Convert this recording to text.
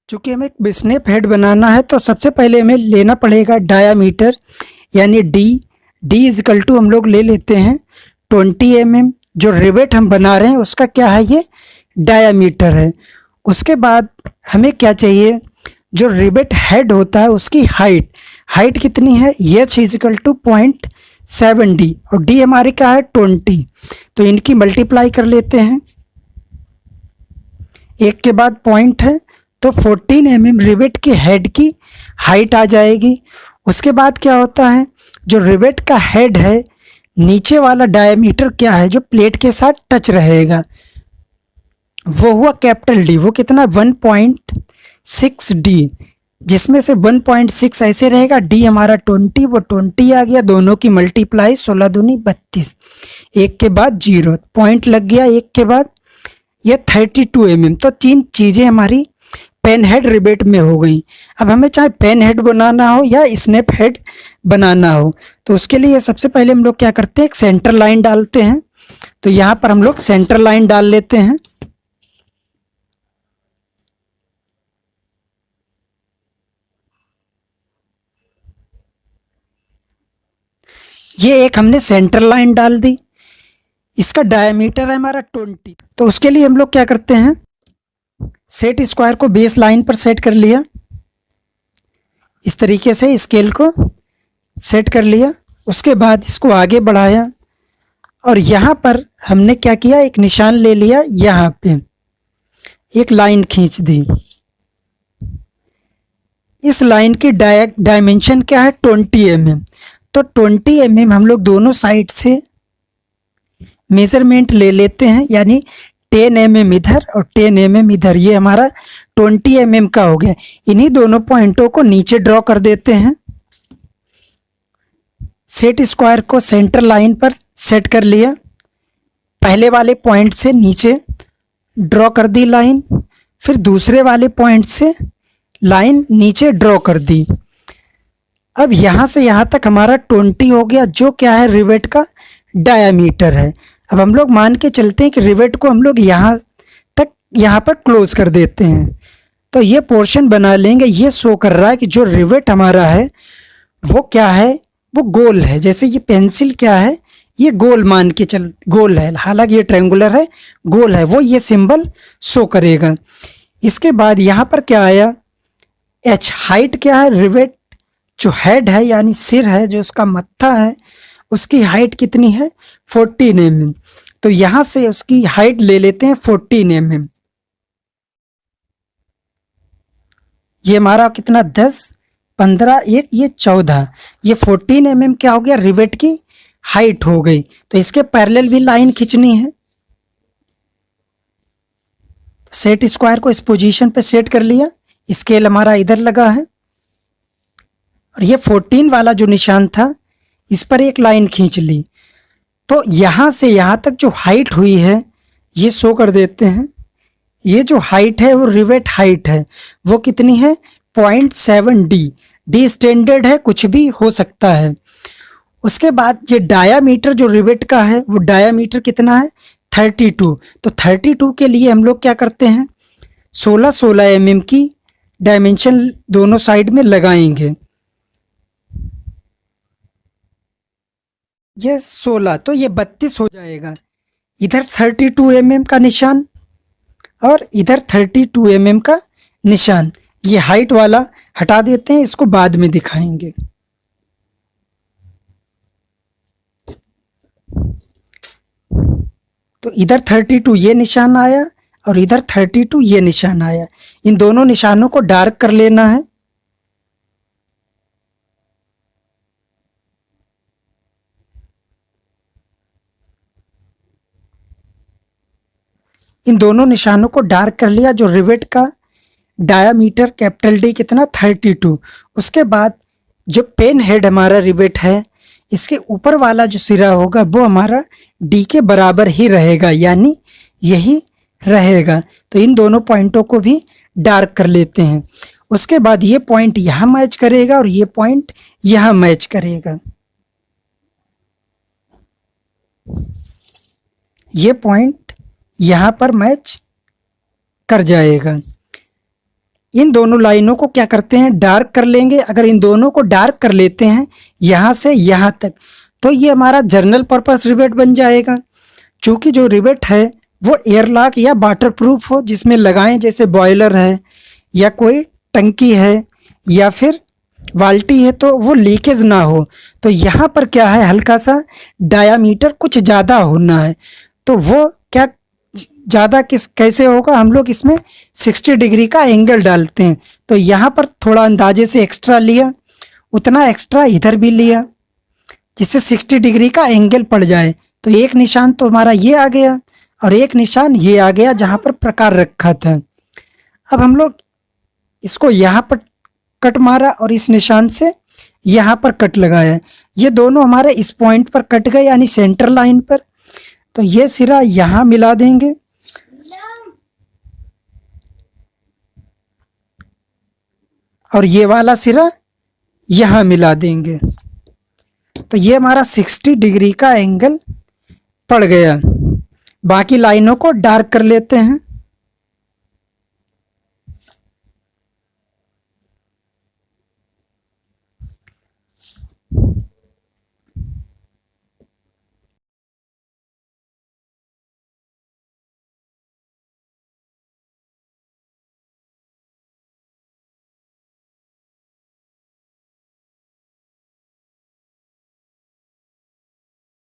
चूंकि हमें एक स्नेप हेड बनाना है तो सबसे पहले हमें लेना पड़ेगा डायामीटर यानी डी। डी इजकल टू हम लोग ले लेते हैं 20 mm। जो रिवेट हम बना रहे हैं उसका क्या है, ये डायामीटर है। उसके बाद हमें क्या चाहिए, जो रिवेट हेड होता है उसकी हाइट। हाइट कितनी है, एच इजकल टू 0.7 डी और डी हमारी क्या है 20। तो इनकी मल्टीप्लाई कर लेते हैं, एक के बाद पॉइंट है तो 14 mm रिवेट के हेड की हाइट आ जाएगी। उसके बाद क्या होता है, जो रिवेट का हेड है नीचे वाला डायमीटर क्या है जो प्लेट के साथ टच रहेगा वो हुआ कैपिटल डी। वो कितना 1.6 डी, जिसमें से 1.6 ऐसे रहेगा, डी हमारा 20, वो 20 आ गया। दोनों की मल्टीप्लाई 16 दूनी 32, एक के बाद 0 पॉइंट लग गया एक के बाद। ये 32 mm। तो तीन चीज़ें हमारी पेन हेड रिवेट में हो गई। अब हमें चाहे पेन हेड बनाना हो या स्नैप हेड बनाना हो तो उसके लिए सबसे पहले हम लोग क्या करते हैं, एक सेंटर लाइन डालते हैं। तो यहाँ पर हम लोग सेंटर लाइन डाल लेते हैं। ये एक हमने सेंटर लाइन डाल दी, इसका डायमीटर है हमारा 20। तो उसके लिए हम लोग क्या करते हैं, सेट स्क्वायर को बेस लाइन पर सेट कर लिया, इस तरीके से स्केल को सेट कर लिया। उसके बाद इसको आगे बढ़ाया और यहाँ पर हमने क्या किया, एक निशान ले लिया, यहाँ पे एक लाइन खींच दी। इस लाइन की डायमेंशन क्या है 20 mm। तो 20 mm हम लोग दोनों साइड से मेजरमेंट ले लेते हैं, यानी 10 mm इधर और 10 mm इधर। ये हमारा 20 mm का हो गया। इन्हीं दोनों पॉइंटों को नीचे ड्रॉ कर देते हैं। सेट स्क्वायर को सेंटर लाइन पर सेट कर लिया, पहले वाले पॉइंट से नीचे ड्रॉ कर दी लाइन, फिर दूसरे वाले पॉइंट से लाइन नीचे ड्रॉ कर दी। अब यहाँ से यहाँ तक हमारा 20 हो गया, जो क्या है रिवेट का डायामीटर है। अब हम लोग मान के चलते हैं कि रिवेट को हम लोग यहाँ तक यहाँ पर क्लोज कर देते हैं। तो ये पोर्शन बना लेंगे। ये शो कर रहा है कि जो रिवेट हमारा है वो क्या है, वो गोल है। जैसे ये पेंसिल क्या है, ये गोल मान के चल, गोल है, हालांकि ये ट्रायंगुलर है, गोल है, वो ये सिंबल शो करेगा। इसके बाद यहाँ पर क्या आया, एच। हाइट क्या है, रिवेट जो हेड है यानी सिर है, जो उसका मत्था है, उसकी हाइट कितनी है 14 mm। तो यहाँ से उसकी हाइट ले लेते हैं 14 mm। ये हमारा कितना 10, 15, एक ये 14, ये 14 mm क्या हो गया, रिवेट की हाइट हो गई। तो इसके पैरेलल भी लाइन खींचनी है। सेट स्क्वायर को इस पोजीशन पे सेट कर लिया, स्केल हमारा इधर लगा है और ये 14 वाला जो निशान था इस पर एक लाइन खींच ली। तो यहाँ से यहाँ तक जो हाइट हुई है ये शो कर देते हैं। ये जो हाइट है वो रिवेट हाइट है, वो कितनी है 0.7 डी। डी स्टैंडर्ड है, कुछ भी हो सकता है। उसके बाद ये डायामीटर जो रिवेट का है वो डायामीटर कितना है 32। तो 32 के लिए हम लोग क्या करते हैं, 16 mm की डायमेंशन दोनों साइड में लगाएंगे। ये 16 तो ये 32 हो जाएगा। इधर 32 mm का निशान और इधर 32 mm का निशान। ये हाइट वाला हटा देते हैं, इसको बाद में दिखाएंगे। तो इधर 32 ये निशान आया और इधर 32 ये निशान आया। इन दोनों निशानों को डार्क कर लेना है। इन दोनों निशानों को डार्क कर लिया। जो रिवेट का डायामीटर कैपिटल डी कितना 32। उसके बाद जो पेन हेड हमारा रिवेट है इसके ऊपर वाला जो सिरा होगा वो हमारा डी के बराबर ही रहेगा, यानी यही रहेगा। तो इन दोनों पॉइंटों को भी डार्क कर लेते हैं। उसके बाद ये पॉइंट यहाँ मैच करेगा और ये पॉइंट यहाँ मैच करेगा। ये पॉइंट यहाँ पर मैच कर जाएगा। इन दोनों लाइनों को क्या करते हैं, डार्क कर लेंगे। अगर इन दोनों को डार्क कर लेते हैं यहाँ से यहाँ तक, तो ये हमारा जनरल पर्पस रिवेट बन जाएगा। चूँकि जो रिवेट है वो एयरलॉक या वाटर प्रूफ हो, जिसमें लगाएं, जैसे बॉयलर है या कोई टंकी है या फिर बाल्टी है, तो वो लीकेज ना हो। तो यहाँ पर क्या है, हल्का सा डायामीटर कुछ ज़्यादा होना है। तो वो क्या ज़्यादा कैसे होगा, हम लोग इसमें 60 डिग्री का एंगल डालते हैं। तो यहाँ पर थोड़ा अंदाजे से एक्स्ट्रा लिया, उतना एक्स्ट्रा इधर भी लिया, जिससे 60 डिग्री का एंगल पड़ जाए। तो एक निशान तो हमारा ये आ गया और एक निशान ये आ गया जहाँ पर प्रकार रखा था। अब हम लोग इसको यहाँ पर कट मारा और इस निशान से यहाँ पर कट लगाया। ये दोनों हमारे इस पॉइंट पर कट गए, यानी सेंटर लाइन पर। तो ये सिरा यहाँ मिला देंगे और ये वाला सिरा यहाँ मिला देंगे। तो ये हमारा 60 डिग्री का एंगल पड़ गया। बाकी लाइनों को डार्क कर लेते हैं।